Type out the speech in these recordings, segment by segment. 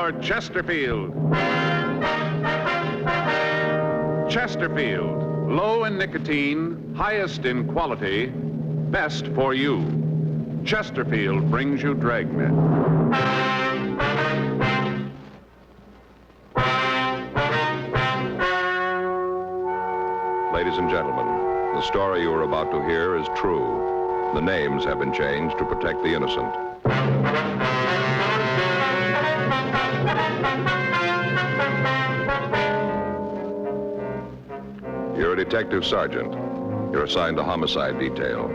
for Chesterfield. Chesterfield, low in nicotine, highest in quality, best for you. Chesterfield brings you Dragnet. Ladies and gentlemen, the story you are about to hear is true. The names have been changed to protect the innocent. You're a detective sergeant. You're assigned to homicide detail.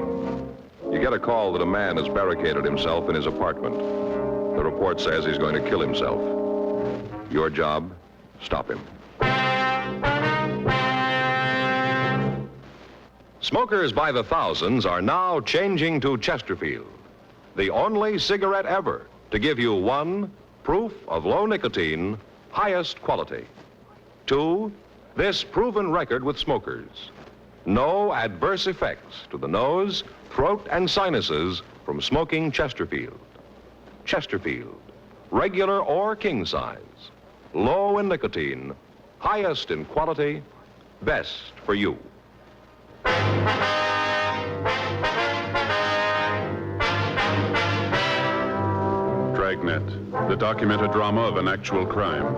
You get a call that a man has barricaded himself in his apartment. The report says he's going to kill himself. Your job, stop him. Smokers by the thousands are now changing to Chesterfield, the only cigarette ever to give you 1, proof of low nicotine, highest quality. 2, this proven record with smokers. No adverse effects to the nose, throat, and sinuses from smoking Chesterfield. Chesterfield, regular or king size, low in nicotine, highest in quality, best for you. Dragnet, the documented drama of an actual crime.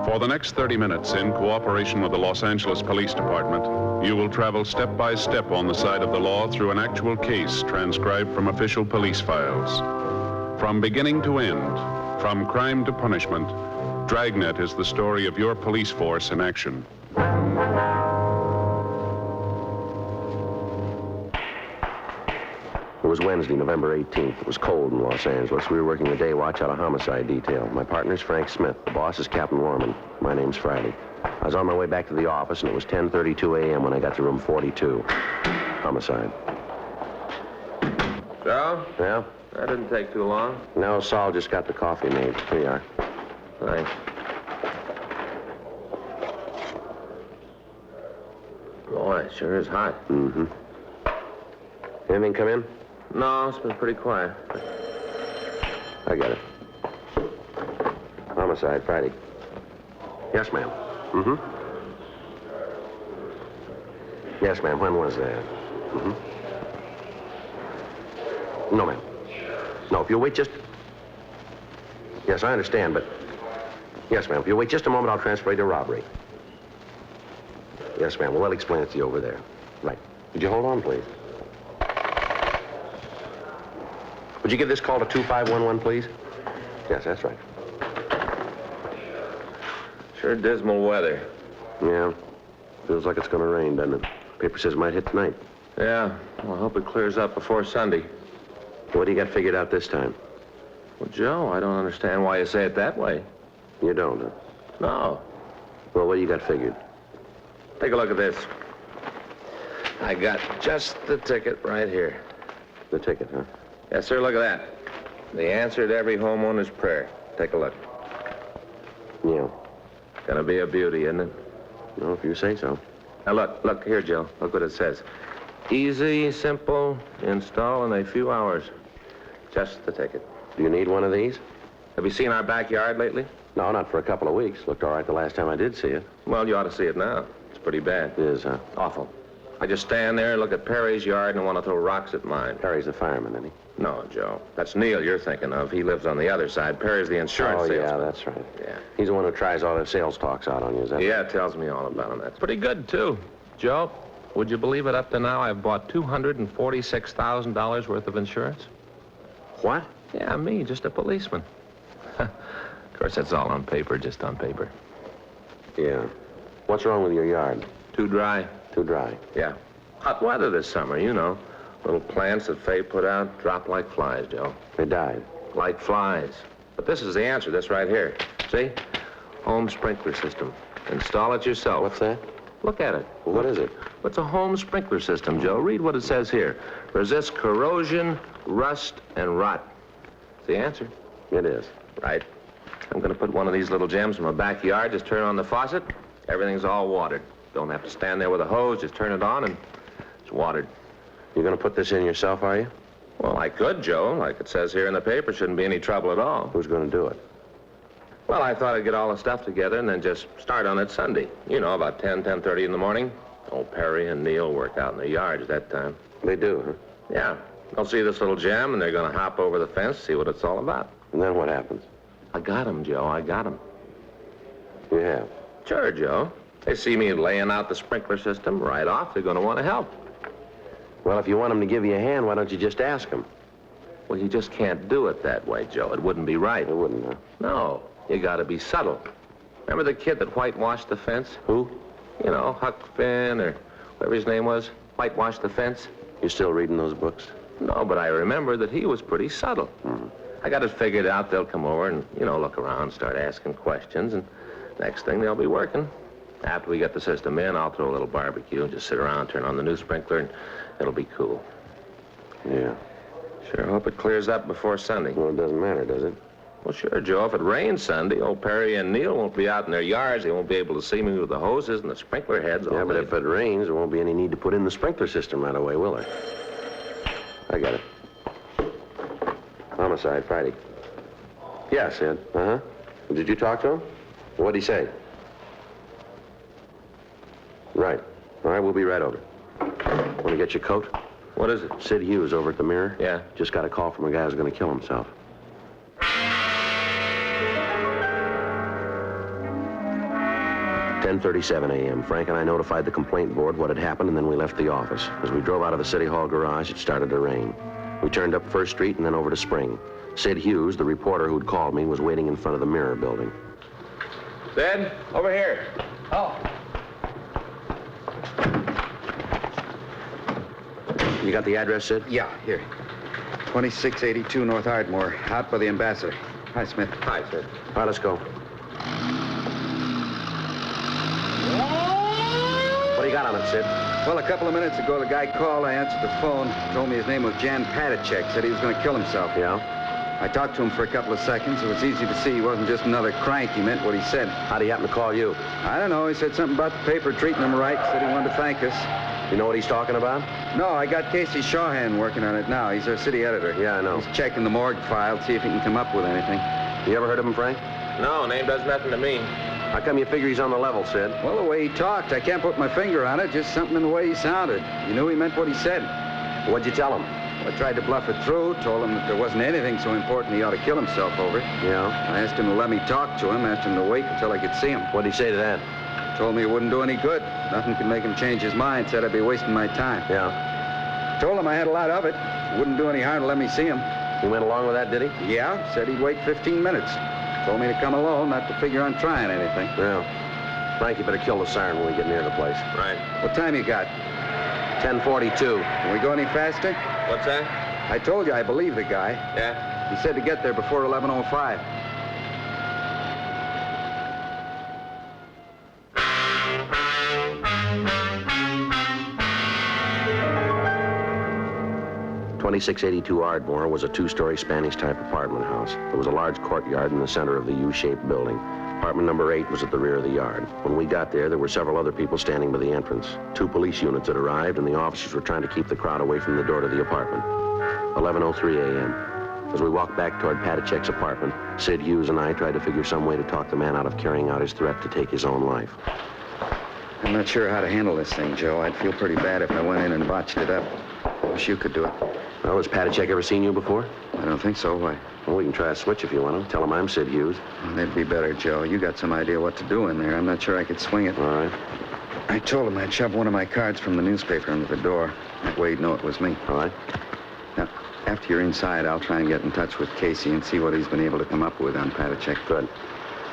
For the next 30 minutes, in cooperation with the Los Angeles Police Department, you will travel step by step on the side of the law through an actual case transcribed from official police files. From beginning to end, from crime to punishment, Dragnet is the story of your police force in action. It was Wednesday, November 18th. It was cold in Los Angeles. We were working the day watch out of homicide detail. My partner's Frank Smith. The boss is Captain Warman. My name's Friday. I was on my way back to the office, and it was 10:32 a.m. when I got to room 42. Homicide. Joe? Yeah? That didn't take too long. No, Saul just got the coffee made. Here you are. Thanks. Boy, it sure is hot. Mm-hmm. Anything come in? No, it's been pretty quiet. I got it. Homicide, Friday. Yes, ma'am. Mm-hmm. Yes, ma'am. When was that? Mm-hmm. No, ma'am. No, if you'll wait just... Yes, I understand, but... Yes, ma'am. If you'll wait just a moment, I'll transfer you to robbery. Yes, ma'am. Well, I'll explain it to you over there. Right. Could you hold on, please? Would you give this call to 2511, please? Yes, that's right. Sure dismal weather. Yeah. Feels like it's going to rain, doesn't it? Paper says it might hit tonight. Yeah. Well, I hope it clears up before Sunday. What do you got figured out this time? Well, Joe, I don't understand why you say it that way. You don't, huh? No. Well, what do you got figured? Take a look at this. I got just the ticket right here. The ticket, huh? Yes, sir, look at that. The answer to every homeowner's prayer. Take a look. Yeah. Gonna be a beauty, isn't it? No, if you say so. Now, look here, Joe. Look what it says. Easy, simple, install in a few hours. Just the ticket. Do you need one of these? Have you seen our backyard lately? No, not for a couple of weeks. Looked all right the last time I did see it. Well, you ought to see it now. It's pretty bad. It is, huh? Awful. I just stand there and look at Perry's yard and want to throw rocks at mine. Perry's the fireman, isn't he? No, Joe. That's Neil you're thinking of. He lives on the other side. Perry's the insurance salesman. Yeah, that's right. Yeah. He's the one who tries all the sales talks out on you, is that? Yeah, tells me all about him. That's pretty good, too. Joe, would you believe it? Up to now, I've bought $246,000 worth of insurance. What? Yeah, me, just a policeman. Of course, that's all on paper, just on paper. Yeah. What's wrong with your yard? Too dry? Too dry. Yeah. Hot weather this summer, you know. Little plants that Faye put out drop like flies, Joe. They died. Like flies. But this is the answer, this right here. See? Home sprinkler system. Install it yourself. What's that? Look at it. Well, what is it? It's a home sprinkler system, Joe. Read what it says here. Resists corrosion, rust, and rot. It's the answer. It is. Right. I'm going to put one of these little gems in my backyard. Just turn on the faucet. Everything's all watered. Don't have to stand there with a hose. Just turn it on and it's watered. You're going to put this in yourself, are you? Well, I could, Joe. Like it says here in the paper, shouldn't be any trouble at all. Who's going to do it? Well, I thought I'd get all the stuff together and then just start on it Sunday. You know, about 10:30 in the morning. Old Perry and Neil work out in the yards that time. They do, huh? Yeah. They'll see this little gem, and they're going to hop over the fence, see what it's all about. And then what happens? I got 'em, Joe. I got 'em. You have? Sure, Joe. They see me laying out the sprinkler system right off. They're going to want to help. Well, if you want them to give you a hand, why don't you just ask them? Well, you just can't do it that way, Joe. It wouldn't be right. It wouldn't, huh? No. You got to be subtle. Remember the kid that whitewashed the fence? Who? You know, Huck Finn or whatever his name was. Whitewashed the fence. You still reading those books? No, but I remember that he was pretty subtle. I got it figured out. They'll come over and, you know, look around, start asking questions, and next thing they'll be working. After we get the system in, I'll throw a little barbecue and just sit around, turn on the new sprinkler, and it'll be cool. Yeah. Sure hope it clears up before Sunday. Well, it doesn't matter, does it? Well, sure, Joe. If it rains Sunday, old Perry and Neil won't be out in their yards. They won't be able to see me with the hoses and the sprinkler heads all Yeah, but day. if it rains, there won't be any need to put in the sprinkler system right away, will there? I got it. Homicide, Friday. Yeah, Sid. Uh-huh. Did you talk to him? What'd he say? Right. All right, we'll be right over. Want to get your coat? What is it? Sid Hughes over at the Mirror. Yeah. Just got a call from a guy who's going to kill himself. "10:37 a.m. Frank and I notified the complaint board what had happened, and then we left the office. As we drove out of the City Hall garage, it started to rain. We turned up First Street and then over to Spring. Sid Hughes, the reporter who'd called me, was waiting in front of the Mirror building. Sid, over here. Oh, You got the address, Sid? yeah, here. 2682 North Ardmore, out by the Ambassador. Hi, Smith. Hi, Sid. All right, let's go. What do you got on it, Sid? Well, a couple of minutes ago, the guy called. I answered the phone. Told me his name was Jan Patacek. Said he was going to kill himself. Yeah? I talked to him for a couple of seconds. It was easy to see he wasn't just another crank. He meant what he said. How'd he happen to call you? I don't know. He said something about the paper treating him right. Said he wanted to thank us. You know what he's talking about? No, I got Casey Shawhan working on it now. He's our city editor. Yeah, I know. He's checking the morgue file, see if he can come up with anything. You ever heard of him, Frank? No, name does nothing to me. How come you figure he's on the level, Sid? Well, the way he talked, I can't put my finger on it. Just something in the way he sounded. You knew he meant what he said. What'd you tell him? I tried to bluff it through, told him that there wasn't anything so important he ought to kill himself over. Yeah? I asked him to let me talk to him, asked him to wait until I could see him. What'd he say to that? Told me it wouldn't do any good. Nothing could make him change his mind, said I'd be wasting my time. Yeah? Told him I had a lot of it. Wouldn't do any harm to let me see him. He went along with that, did he? Yeah, said he'd wait 15 minutes. Told me to come alone, not to figure on trying anything. Yeah. Frank, you better kill the siren when we get near the place. Right. What time you got? 10:42. Can we go any faster? What's that? I told you I believe the guy. Yeah? He said to get there before 11:05. "2682 Ardmore was a two-story Spanish-type apartment house. There was a large courtyard in the center of the U-shaped building. Apartment number 8 was at the rear of the yard. When we got there were several other people standing by the entrance. 2 police units had arrived, and the officers were trying to keep the crowd away from the door to the apartment. 11:03 a.m. As we walked back toward Patacek's apartment, Sid Hughes and I tried to figure some way to talk the man out of carrying out his threat to take his own life. I'm not sure how to handle this thing, Joe. I'd feel pretty bad if I went in and botched it up. Wish you could do it. Well, has Patacek ever seen you before? I don't think so. Why? Well, we can try a switch if you want to. Tell him I'm Sid Hughes. Well, that'd be better, Joe. You got some idea what to do in there. I'm not sure I could swing it. All right. I told him I'd shove one of my cards from the newspaper under the door. That way he'd know it was me. All right. Now, after you're inside, I'll try and get in touch with Casey and see what he's been able to come up with on Patacek. Good.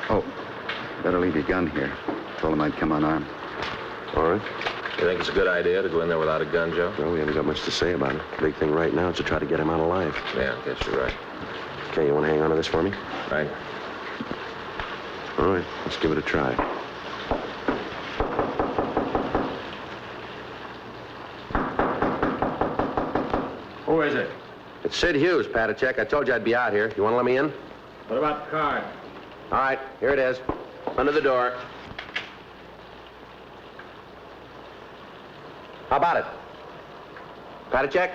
Oh, better leave your gun here. Told him I'd come unarmed. All right. You think it's a good idea to go in there without a gun, Joe? Well, we haven't got much to say about it. Big thing right now is to try to get him out alive. Yeah, I guess you're right. Okay, you want to hang on to this for me? Right. All right, let's give it a try. Who is it? It's Sid Hughes, Patacek. I told you I'd be out here. You want to let me in? What about the card? All right, here it is. Under the door. How about it? Patacek?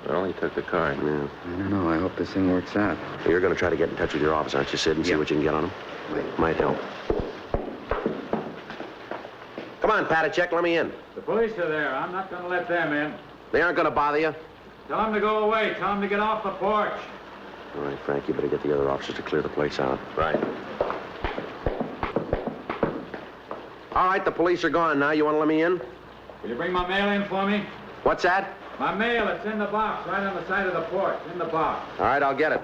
Well, he took the card. Yeah. I don't know. I hope this thing works out. You're going to try to get in touch with your office, aren't you, Sid, and see what you can get on him? Wait. Might help. Come on, Patachek, let me in. The police are there. I'm not going to let them in. They aren't going to bother you. Tell them to go away. Tell them to get off the porch. All right, Frank, you better get the other officers to clear the place out. Right. All right, the police are gone now. You want to let me in? Will you bring my mail in for me? What's that? My mail, it's in the box, right on the side of the porch. In the box. All right, I'll get it.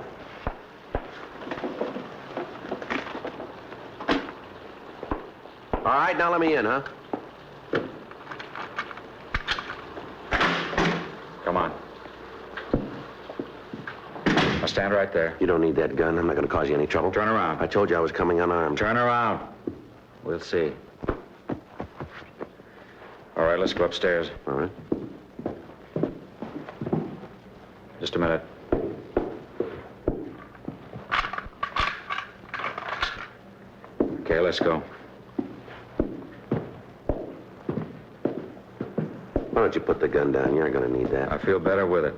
All right, now let me in, huh? Come on. Now stand right there. You don't need that gun. I'm not going to cause you any trouble. Turn around. I told you I was coming unarmed. Turn around. We'll see. All right, let's go upstairs. All right. Just a minute. Okay, let's go. Why don't you put the gun down? You aren't going to need that. I feel better with it.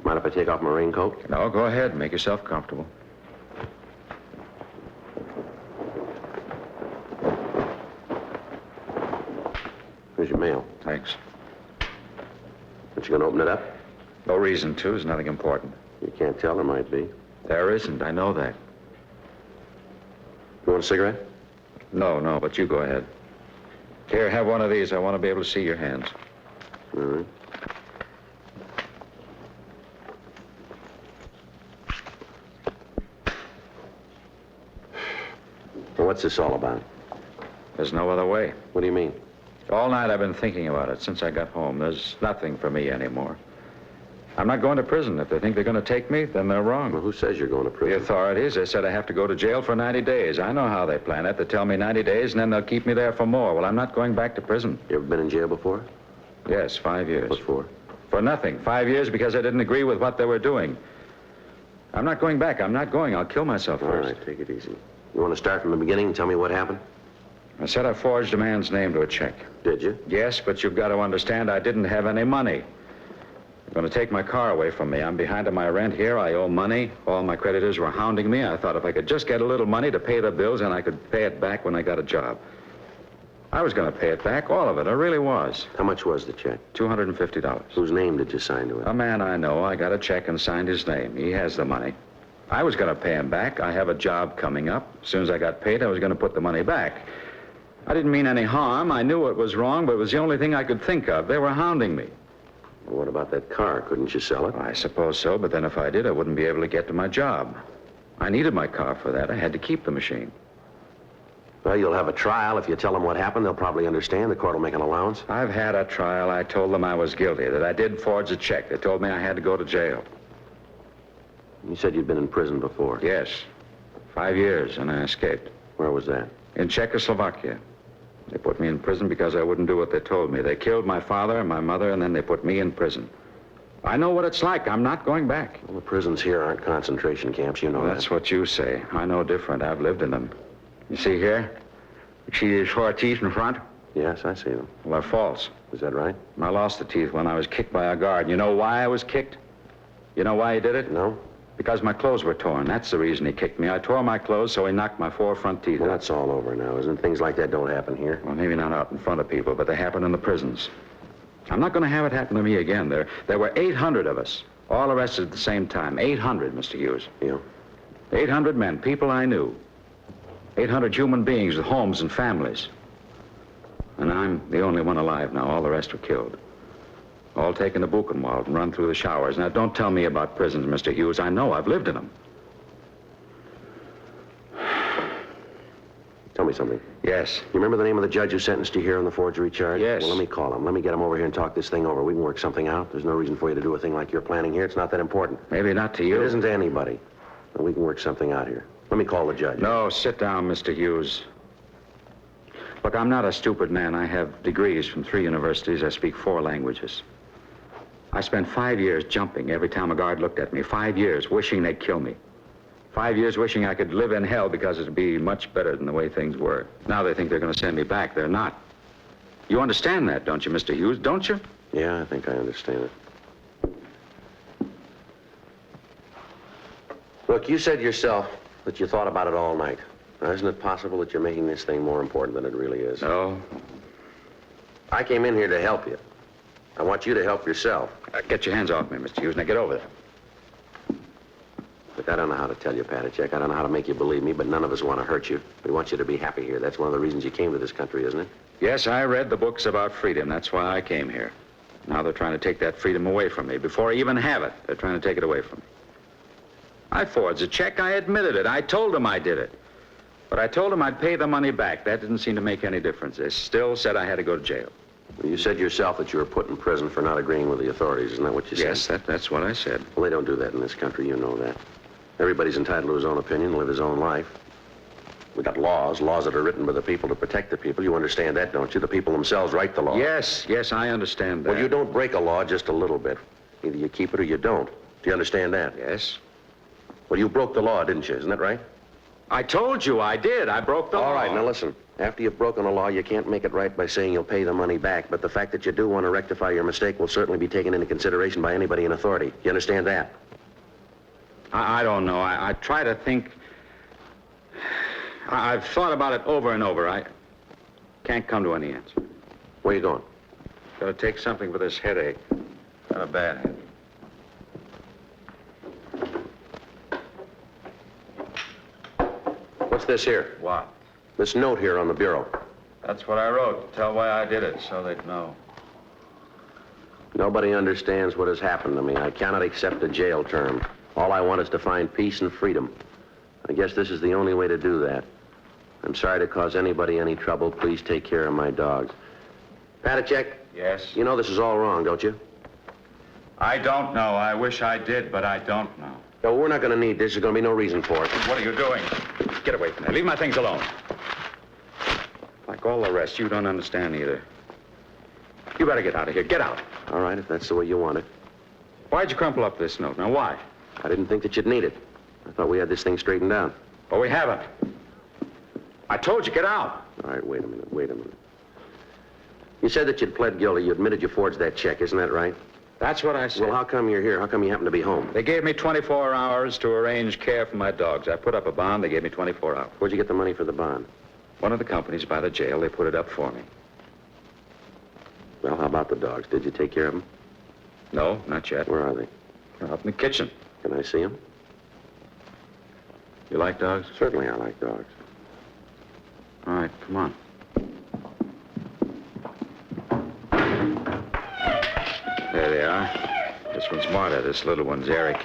Mind if I take off my raincoat? No, go ahead. Make yourself comfortable. Here's your mail. Thanks. Aren't you going to open it up? No reason to. There's nothing important. You can't tell. There might be. There isn't. I know that. You want a cigarette? No, but you go ahead. Here, have one of these. I want to be able to see your hands. All right. Well, what's this all about? There's no other way. What do you mean? All night I've been thinking about it since I got home. There's nothing for me anymore. I'm not going to prison. If they think they're going to take me, then they're wrong. Well, who says you're going to The prison? authorities, they said I have to go to jail for 90 days. I know how they plan it. They tell me 90 days, and then they'll keep me there for more. Well, I'm not going back to prison. You ever been in jail before? Yes, 5 years. What for? For nothing. 5 years because I didn't agree with what they were doing. I'm not going back. I'm not going. I'll kill myself All first. right, take it easy. You want to start from the beginning and tell me what happened? I said I forged a man's name to a check. Did you? Yes, but you've got to understand I didn't have any money. They're going to take my car away from me. I'm behind on my rent here. I owe money. All my creditors were hounding me. I thought if I could just get a little money to pay the bills, then I could pay it back when I got a job. I was going to pay it back, all of it. I really was. How much was the check? $250. Whose name did you sign to it? A man I know. I got a check and signed his name. He has the money. I was going to pay him back. I have a job coming up. As soon as I got paid, I was going to put the money back. I didn't mean any harm. I knew it was wrong, but it was the only thing I could think of. They were hounding me. Well, what about that car? Couldn't you sell it? I suppose so, but then if I did, I wouldn't be able to get to my job. I needed my car for that. I had to keep the machine. Well, you'll have a trial. If you tell them what happened, they'll probably understand. The court will make an allowance. I've had a trial. I told them I was guilty, that I did forge a check. They told me I had to go to jail. You said you'd been in prison before. Yes. 5 years, and I escaped. Where was that? In Czechoslovakia. They put me in prison because I wouldn't do what they told me. They killed my father and my mother, and then they put me in prison. I know what it's like. I'm not going back. Well, the prisons here aren't concentration camps. You know Well, that. that's what you say. I know different. I've lived in them. You see here? You see these 4 teeth in front? Yes, I see them. Well, they're false. Is that right? I lost the teeth when I was kicked by a guard. You know why I was kicked? You know why he did it? No? Because my clothes were torn. That's the reason he kicked me. I tore my clothes, so he knocked my 4 front teeth Well, out. that's all over now, isn't it? Things like that don't happen here. Well, maybe not out in front of people, but they happen in the prisons. I'm not going to have it happen to me again. There were 800 of us, all arrested at the same time. 800, Mr. Hughes. Yeah. 800 men, people I knew. 800 human beings with homes and families. And I'm the only one alive now. All the rest were killed. All taken to Buchenwald and run through the showers. Now, don't tell me about prisons, Mr. Hughes. I know. I've lived in them. Tell me something. Yes. You remember the name of the judge who sentenced you here on the forgery charge? Yes. Well, let me call him. Let me get him over here and talk this thing over. We can work something out. There's no reason for you to do a thing like you're planning here. It's not that important. Maybe not to you. It isn't to anybody. And we can work something out here. Let me call the judge. No, sit down, Mr. Hughes. Look, I'm not a stupid man. I have degrees from 3 universities. I speak 4 languages. I spent 5 years jumping every time a guard looked at me. 5 years wishing they'd kill me. 5 years wishing I could live in hell because it'd be much better than the way things were. Now they think they're going to send me back. They're not. You understand that, don't you, Mr. Hughes, don't you? Yeah, I think I understand it. Look, you said yourself that you thought about it all night. Now, isn't it possible that you're making this thing more important than it really is? No. I came in here to help you. I want you to help yourself. Get your hands off me, Mr. Hughes. Now get over there. Look, I don't know how to tell you, Jack. I don't know how to make you believe me, but none of us want to hurt you. We want you to be happy here. That's one of the reasons you came to this country, isn't it? Yes, I read the books about freedom. That's why I came here. Now they're trying to take that freedom away from me. Before I even have it, they're trying to take it away from me. I forged a check. I admitted it. I told them I did it. But I told them I'd pay the money back. That didn't seem to make any difference. They still said I had to go to jail. Well, you said yourself that you were put in prison for not agreeing with the authorities. Isn't that what you said? Yes, that's what I said. Well, they don't do that in this country. You know that. Everybody's entitled to his own opinion, live his own life. We got laws that are written by the people to protect the people. You understand that, don't you? The people themselves write the law. Yes, I understand that. Well, you don't break a law just a little bit. Either you keep it or you don't. Do you understand that? Yes. Well, you broke the law, didn't you? Isn't that right? I told you I did. I broke the law. All right, now listen. After you've broken a law, you can't make it right by saying you'll pay the money back. But the fact that you do want to rectify your mistake will certainly be taken into consideration by anybody in authority. You understand that? I don't know. I try to think. I've thought about it over and over. I can't come to any answer. Where are you going? Gotta take something for this headache. Got a bad head. What's this here? What? This note here on the bureau. That's what I wrote. Tell why I did it, so they'd know. Nobody understands what has happened to me. I cannot accept a jail term. All I want is to find peace and freedom. I guess this is the only way to do that. I'm sorry to cause anybody any trouble. Please take care of my dogs. Patachek? Yes? You know this is all wrong, don't you? I don't know. I wish I did, but I don't know. No, we're not going to need this. There's going to be no reason for it. What are you doing? Get away from there. Leave my things alone. Like all the rest, you don't understand either. You better get out of here. Get out. All right, if that's the way you want it. Why'd you crumple up this note? Now, why? I didn't think that you'd need it. I thought we had this thing straightened out. Well, we haven't. I told you, get out. All right, wait a minute. You said that you'd pled guilty. You admitted you forged that check, isn't that right? That's what I said. Well, how come you're here? How come you happen to be home? They gave me 24 hours to arrange care for my dogs. I put up a bond. They gave me 24 hours. Where'd you get the money for the bond? One of the companies by the jail, they put it up for me. Well, how about the dogs? Did you take care of them? No, not yet. Where are they? They're up in the kitchen. Can I see them? You like dogs? Certainly I like dogs. All right, come on. There they are. This one's Marta. This little one's Eric.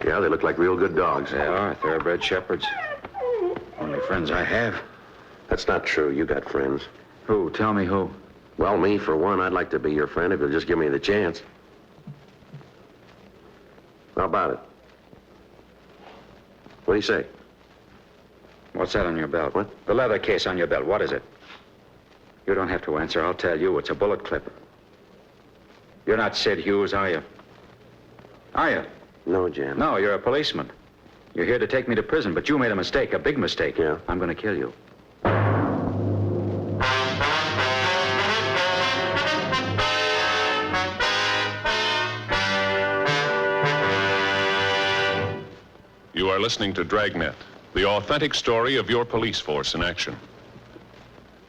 Yeah, they look like real good dogs. They are thoroughbred shepherds. Only friends I have. That's not true. You got friends. Who? Tell me who. Well, me, for one, I'd like to be your friend if you'll just give me the chance. How about it? What do you say? What's that on your belt? What? The leather case on your belt. What is it? You don't have to answer. I'll tell you. It's a bullet clip. You're not Sid Hughes, are you? Are you? No, Jan. No, you're a policeman. You're here to take me to prison, but you made a mistake, a big mistake. Yeah? I'm going to kill you. You are listening to Dragnet, the authentic story of your police force in action.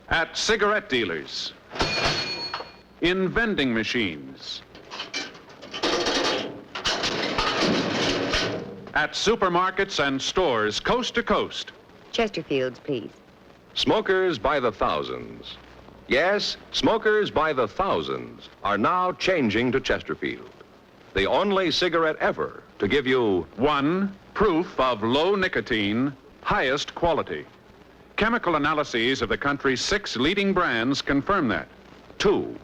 At cigarette dealers, in vending machines, at supermarkets and stores coast to coast. Chesterfields, please. Smokers by the thousands. Yes, smokers by the thousands are now changing to Chesterfield, the only cigarette ever to give you One, proof of low nicotine, highest quality. Chemical analyses of the country's 6 leading brands confirm that. 2,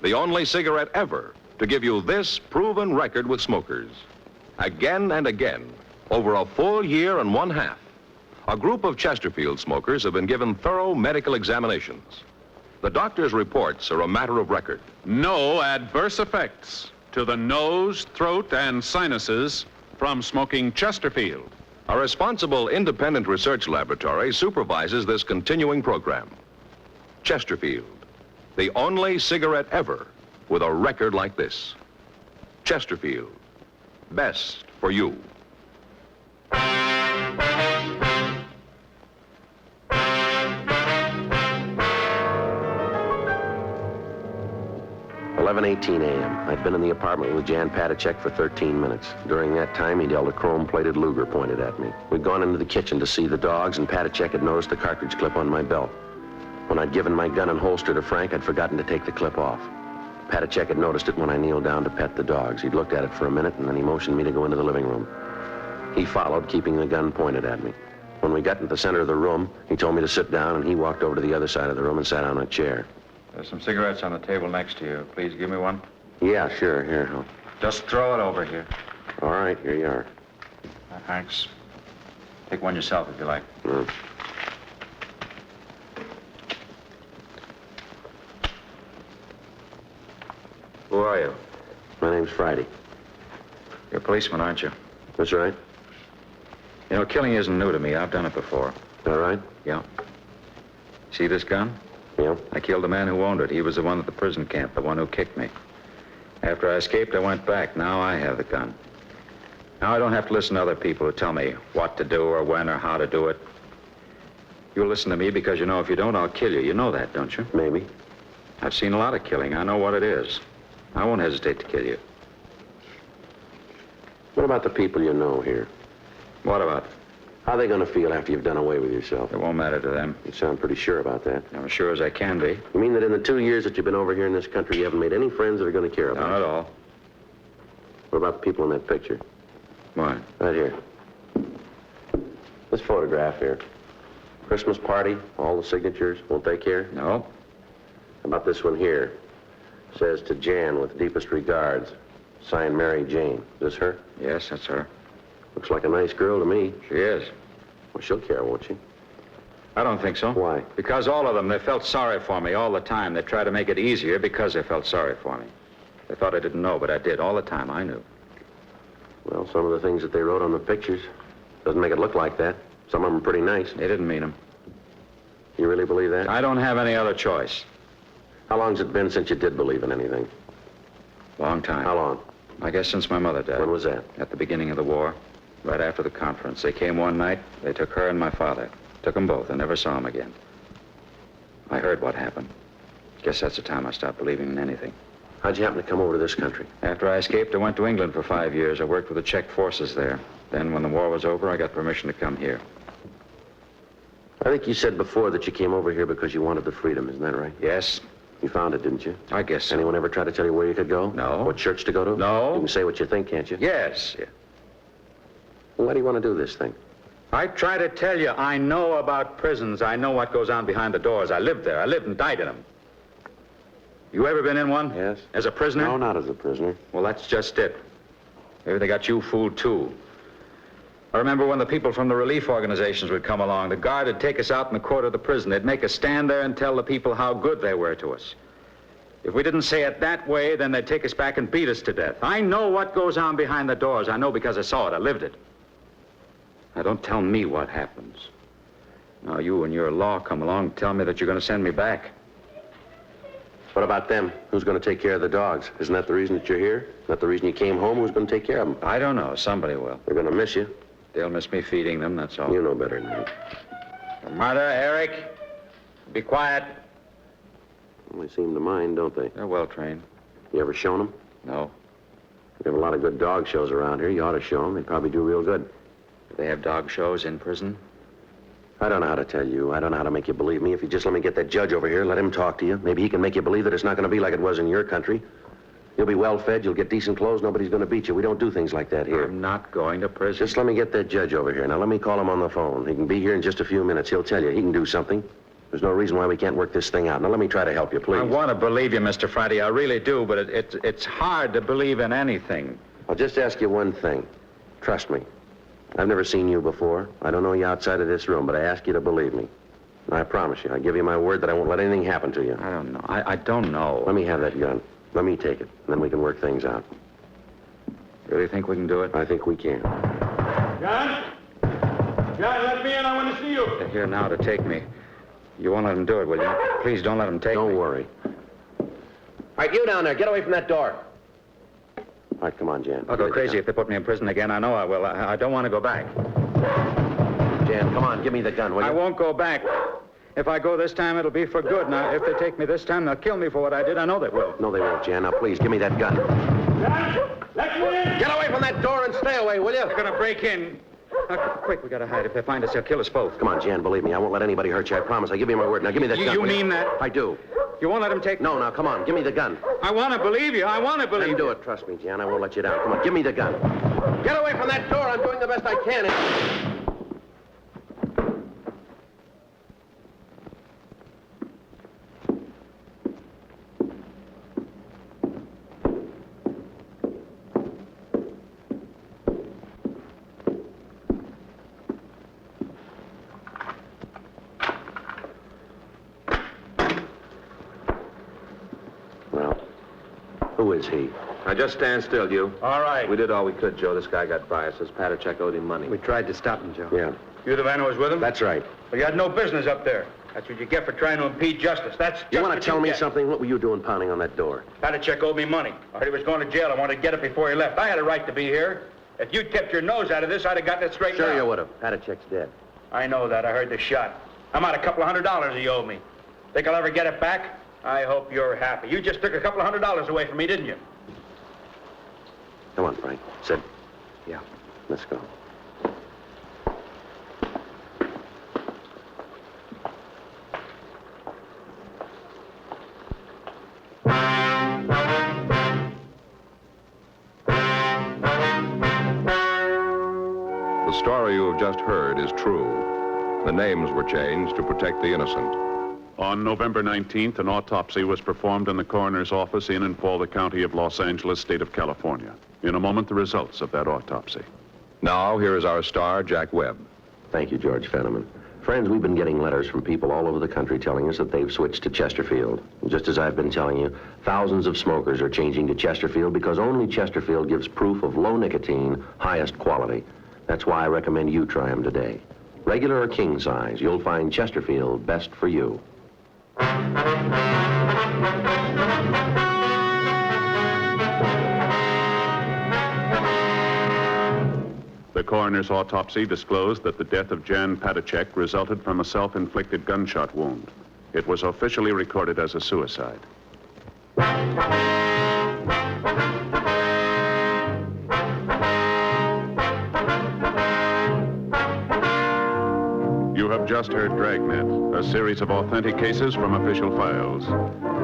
the only cigarette ever to give you this proven record with smokers. Again and again, over a full year and 1/2, a group of Chesterfield smokers have been given thorough medical examinations. The doctor's reports are a matter of record. No adverse effects to the nose, throat, and sinuses from smoking Chesterfield. A responsible independent research laboratory supervises this continuing program. Chesterfield, The only cigarette ever with a record like this. Chesterfield, best for you. 11:18 a.m. I'd been in the apartment with Jan Patacek for 13 minutes. During that time, he'd held a chrome-plated Luger pointed at me. We'd gone into the kitchen to see the dogs, and Patacek had noticed the cartridge clip on my belt. When I'd given my gun and holster to Frank, I'd forgotten to take the clip off. Patacek had noticed it when I kneeled down to pet the dogs. He'd looked at it for a minute, and then he motioned me to go into the living room. He followed, keeping the gun pointed at me. When we got into the center of the room, he told me to sit down, and he walked over to the other side of the room and sat on a chair. There's some cigarettes on the table next to you. Please give me one. Yeah, sure. Here. Just throw it over here. All right, here you are. Thanks. Take one yourself if you like. Who are you? My name's Friday. You're a policeman, aren't you? That's right. You know, killing isn't new to me. I've done it before. All right? Yeah. See this gun? Yeah. I killed the man who owned it. He was the one at the prison camp, the one who kicked me. After I escaped, I went back. Now I have the gun. Now I don't have to listen to other people who tell me what to do or when or how to do it. You'll listen to me because you know if you don't, I'll kill you. You know that, don't you? Maybe. I've seen a lot of killing. I know what it is. I won't hesitate to kill you. What about the people you know here? What about? How are they going to feel after you've done away with yourself? It won't matter to them. You sound pretty sure about that. I'm as sure as I can be. You mean that in the 2 years that you've been over here in this country, you haven't made any friends that are going to care about Not you? at all. What about the people in that picture? Why? Right here. This photograph here. Christmas party, all the signatures. Won't they care? No. How about this one here? Says to Jan with deepest regards. Signed Mary Jane. Is this her? Yes, that's her. Looks like a nice girl to me. She is. Well, she'll care, won't she? I don't think so. Why? Because all of them, they felt sorry for me all the time. They tried to make it easier because they felt sorry for me. They thought I didn't know, but I did. All the time, I knew. Well, some of the things that they wrote on the pictures doesn't make it look like that. Some of them are pretty nice. They didn't mean them. You really believe that? I don't have any other choice. How long's it been since you did believe in anything? Long time. How long? I guess since my mother died. When was that? At the beginning of the war. Right after the conference. They came one night. They took her and my father. Took them both. I never saw them again. I heard what happened. Guess that's the time I stopped believing in anything. How'd you happen to come over to this country? After I escaped, I went to England for 5 years. I worked with the Czech forces there. Then, when the war was over, I got permission to come here. I think you said before that you came over here because you wanted the freedom. Isn't that right? Yes, You found it, didn't you? I guess so. Anyone ever try to tell you where you could go? No. What church to go to? No. You can say what you think, can't you? Yes. Well, why do you want to do this thing? I try to tell you, I know about prisons. I know what goes on behind the doors. I lived there. I lived and died in them. You ever been in one? Yes. As a prisoner? No, not as a prisoner. Well, that's just it. Maybe they got you fooled, too. I remember when the people from the relief organizations would come along. The guard would take us out in the court of the prison. They'd make us stand there and tell the people how good they were to us. If we didn't say it that way, then they'd take us back and beat us to death. I know what goes on behind the doors. I know because I saw it. I lived it. Now, don't tell me what happens. Now, you and your law come along and tell me that you're going to send me back. What about them? Who's going to take care of the dogs? Isn't that the reason that you're here? Isn't that the reason you came home? Who's going to take care of them? I don't know. Somebody will. They're going to miss you. They'll miss me feeding them, that's all. You know better than that. Martha, Eric, be quiet. Well, they seem to mind, don't they? They're well trained. You ever shown them? No. We have a lot of good dog shows around here. You ought to show them. They'd probably do real good. Do they have dog shows in prison? I don't know how to tell you. I don't know how to make you believe me. If you just let me get that judge over here, let him talk to you. Maybe he can make you believe that it's not going to be like it was in your country. You'll be well fed, you'll get decent clothes, nobody's going to beat you. We don't do things like that here. I'm not going to prison. Just let me get that judge over here. Now, let me call him on the phone. He can be here in just a few minutes. He'll tell you. He can do something. There's no reason why we can't work this thing out. Now, let me try to help you, please. I want to believe you, Mr. Friday. I really do, but it's hard to believe in anything. I'll just ask you one thing. Trust me. I've never seen you before. I don't know you outside of this room, but I ask you to believe me. And I promise you, I give you my word that I won't let anything happen to you. I don't know. I don't know. Let me have that gun. Let me take it, and then we can work things out. Really think we can do it? I think we can. John? John, let me in. I want to see you. They're here now to take me. You won't let them do it, will you? Please don't let them take me. Don't worry. right, you down there, get away from that door. All right, come on, Jan. I'll go crazy if they put me in prison again. I know I will. I don't want to go back. Jan, come on, give me the gun, will you? I won't go back. If I go this time, it'll be for good. Now, if they take me this time, they'll kill me for what I did. I know they will. No, they won't, Jan. Now, please, give me that gun. Let me in! Get away from that door and stay away, will you? They're going to break in. Quick, we got to hide. If they find us, they'll kill us both. Come on, Jan, believe me. I won't let anybody hurt you. I promise. I give you my word. Now, give me that gun. You will mean that? I do. You won't let them take... No, now, come on. Give me the gun. I want to believe you. I want to believe Then do it. Trust me, Jan. I won't let you down. Come on, give me the gun. Get away from that door. I'm doing the best I can. Who is he? Now, just stand still, you. All right. We did all we could, Joe. This guy got by us. Says Patachek owed him money. We tried to stop him, Joe. Yeah, You the man who was with him? that's right. Well, you had no business up there. That's what you get for trying to impede justice. That's just You want what to tell me get. something? What were you doing pounding on that door? Patachek owed me money. I heard he was going to jail. I wanted to get it before he left. I had a right to be here. If you tipped your nose out of this, I'd have gotten it straightened out. Sure you would have. Patachek's dead. I know that. I heard the shot. I'm out $200 he owed me. Think I'll ever get it back? I hope you're happy. You just took $200 away from me, didn't you? Come on, Frank. Sit. Yeah. Let's go. The story you have just heard is true. The names were changed to protect the innocent. On November 19th, an autopsy was performed in the coroner's office in and for the county of Los Angeles, state of California. In a moment, the results of that autopsy. Now, here is our star, Jack Webb. Thank you, George Fenneman. Friends, we've been getting letters from people all over the country telling us that they've switched to Chesterfield. Just as I've been telling you, thousands of smokers are changing to Chesterfield because only Chesterfield gives proof of low nicotine, highest quality. That's why I recommend you try them today. Regular or king size, you'll find Chesterfield best for you. The coroner's autopsy disclosed that the death of Jan Patachek resulted from a self-inflicted gunshot wound. It was officially recorded as a suicide. You have just heard Dragnet, a series of authentic cases from official files.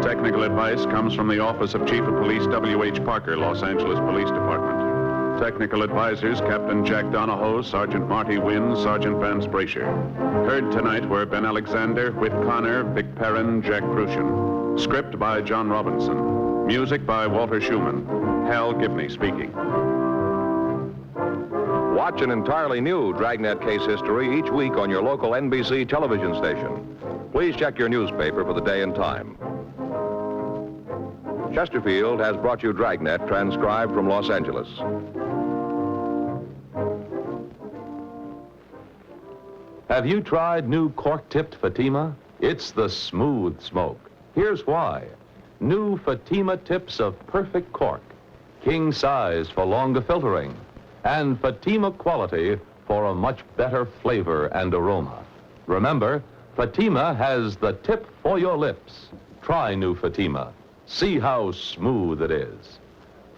Technical advice comes from the Office of Chief of Police W.H. Parker, Los Angeles Police Department. Technical advisors, Captain Jack Donahoe, Sergeant Marty Wynn, Sergeant Vance Brasher. Heard tonight were Ben Alexander, Whit Connor, Vic Perrin, Jack Crucian. Script by John Robinson. Music by Walter Schumann. Hal Gibney speaking. Watch an entirely new Dragnet case history each week on your local NBC television station. Please check your newspaper for the day and time. Chesterfield has brought you Dragnet, transcribed from Los Angeles. Have you tried new cork-tipped Fatima? It's the smooth smoke. Here's why. New Fatima tips of perfect cork, king size for longer filtering, and Fatima quality for a much better flavor and aroma. Remember, Fatima has the tip for your lips. Try new Fatima. See how smooth it is.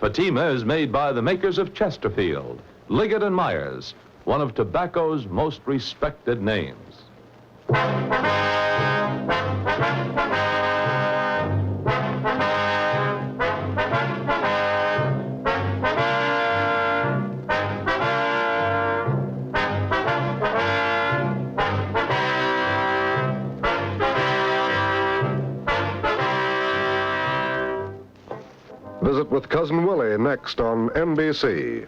Fatima is made by the makers of Chesterfield, Liggett and Myers, one of tobacco's most respected names. Visit with Cousin Willie next on NBC.